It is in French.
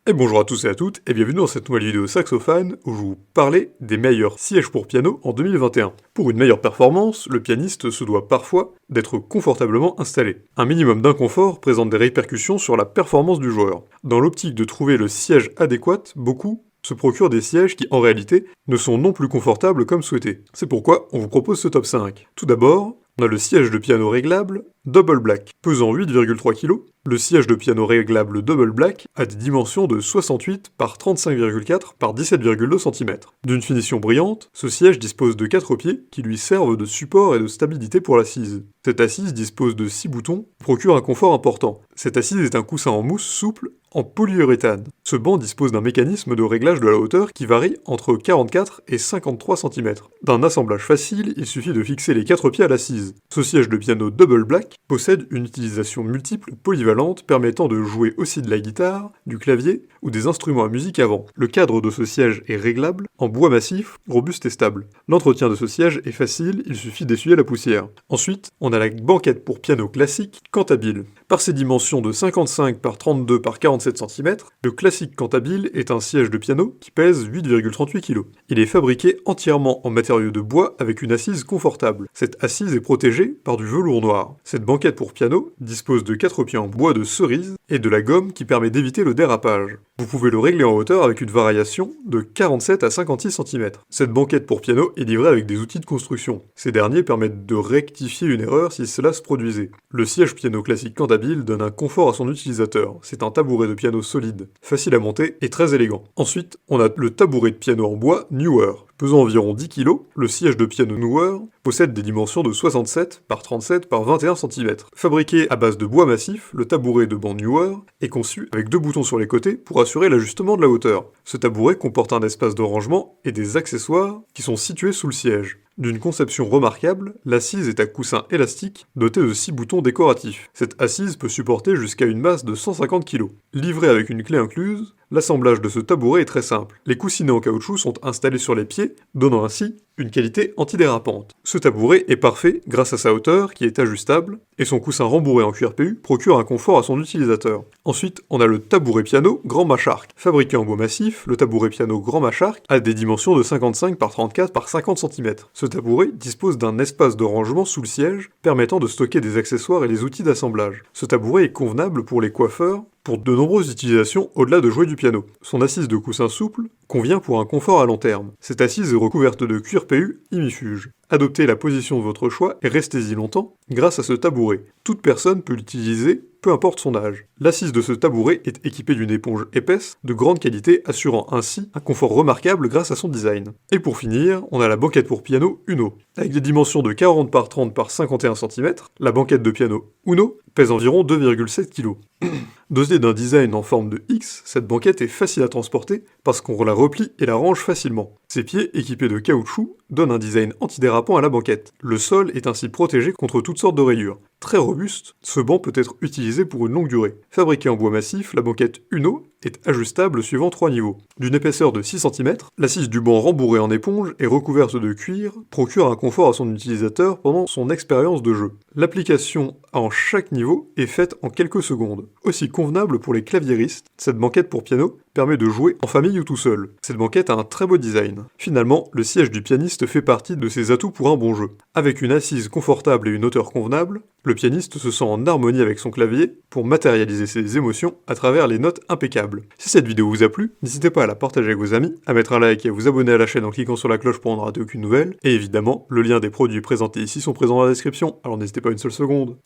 Et bonjour à tous et à toutes, et bienvenue dans cette nouvelle vidéo saxophone où je vais vous parler des meilleurs sièges pour piano en 2021. Pour une meilleure performance, le pianiste se doit parfois d'être confortablement installé. Un minimum d'inconfort présente des répercussions sur la performance du joueur. Dans l'optique de trouver le siège adéquat, beaucoup se procurent des sièges qui en réalité ne sont non plus confortables comme souhaité. C'est pourquoi on vous propose ce top 5. Tout d'abord, on a le siège de piano réglable Double Black, pesant 8,3 kg. Le siège de piano réglable Double Black a des dimensions de 68 par 35,4 par 17,2 cm. D'une finition brillante, ce siège dispose de 4 pieds qui lui servent de support et de stabilité pour l'assise. Cette assise dispose de 6 boutons, procure un confort important. Cette assise est un coussin en mousse souple en polyuréthane. Ce banc dispose d'un mécanisme de réglage de la hauteur qui varie entre 44 et 53 cm. D'un assemblage facile, il suffit de fixer les 4 pieds à l'assise. Ce siège de piano Double Black possède une utilisation multiple polyvalente permettant de jouer aussi de la guitare, du clavier ou des instruments à musique avant. Le cadre de ce siège est réglable, en bois massif, robuste et stable. L'entretien de ce siège est facile, il suffit d'essuyer la poussière. Ensuite, on a la banquette pour piano classique Cantabile. Par ses dimensions de 55 par 32 par 47 cm, le classique Cantabile est un siège de piano qui pèse 8,38 kg. Il est fabriqué entièrement en matériaux de bois avec une assise confortable. Cette assise est protégée par du velours noir. Cette banquette pour piano dispose de 4 pieds en bois de cerise et de la gomme qui permet d'éviter le dérapage. Vous pouvez le régler en hauteur avec une variation de 47 à 56 cm. Cette banquette pour piano est livrée avec des outils de construction. Ces derniers permettent de rectifier une erreur si cela se produisait. Le siège piano classique Cantabile donne un confort à son utilisateur. C'est un tabouret de piano solide, facile à monter et très élégant. Ensuite, on a le tabouret de piano en bois Newer. Pesant environ 10 kg, le siège de piano Newer possède des dimensions de 67 par 37 par 21 cm. Fabriqué à base de bois massif, le tabouret de banc Newer est conçu avec 2 boutons sur les côtés pour assurer l'ajustement de la hauteur. Ce tabouret comporte un espace de rangement et des accessoires qui sont situés sous le siège. D'une conception remarquable, l'assise est à coussin élastique doté de 6 boutons décoratifs. Cette assise peut supporter jusqu'à une masse de 150 kg. Livré avec une clé incluse, l'assemblage de ce tabouret est très simple. Les coussinets en caoutchouc sont installés sur les pieds, donnant ainsi une qualité antidérapante. Ce tabouret est parfait grâce à sa hauteur qui est ajustable, et son coussin rembourré en cuir PU procure un confort à son utilisateur. Ensuite, on a le tabouret piano Grand Machark. Fabriqué en bois massif, le tabouret piano Grand Machark a des dimensions de 55 par 34 par 50 cm. Ce tabouret dispose d'un espace de rangement sous le siège, permettant de stocker des accessoires et les outils d'assemblage. Ce tabouret est convenable pour les coiffeurs, pour de nombreuses utilisations au-delà de jouer du piano. Son assise de coussin souple convient pour un confort à long terme. Cette assise est recouverte de cuir PU imifuge. Adoptez la position de votre choix et restez-y longtemps grâce à ce tabouret. Toute personne peut l'utiliser, peu importe son âge. L'assise de ce tabouret est équipée d'une éponge épaisse, de grande qualité, assurant ainsi un confort remarquable grâce à son design. Et pour finir, on a la banquette pour piano Uno. Avec des dimensions de 40 par 30 par 51 cm, la banquette de piano Uno pèse environ 2,7 kg. Dotée d'un design en forme de X, cette banquette est facile à transporter parce qu'on la replie et la range facilement. Ses pieds, équipés de caoutchouc, donnent un design antidérapant à la banquette. Le sol est ainsi protégé contre toutes sortes de rayures. Très robuste, ce banc peut être utilisé pour une longue durée. Fabriquée en bois massif, la banquette Uno est ajustable suivant 3 niveaux. D'une épaisseur de 6 cm, l'assise du banc rembourrée en éponge et recouverte de cuir procure un confort à son utilisateur pendant son expérience de jeu. L'application en chaque niveau est faite en quelques secondes. Aussi convenable pour les claviéristes, cette banquette pour piano permet de jouer en famille ou tout seul. Cette banquette a un très beau design. Finalement, le siège du pianiste fait partie de ses atouts pour un bon jeu. Avec une assise confortable et une hauteur convenable, le pianiste se sent en harmonie avec son clavier pour matérialiser ses émotions à travers les notes impeccables. Si cette vidéo vous a plu, n'hésitez pas à la partager avec vos amis, à mettre un like et à vous abonner à la chaîne en cliquant sur la cloche pour ne rater aucune nouvelle, et évidemment, le lien des produits présentés ici sont présents dans la description, alors n'hésitez pas une seule seconde.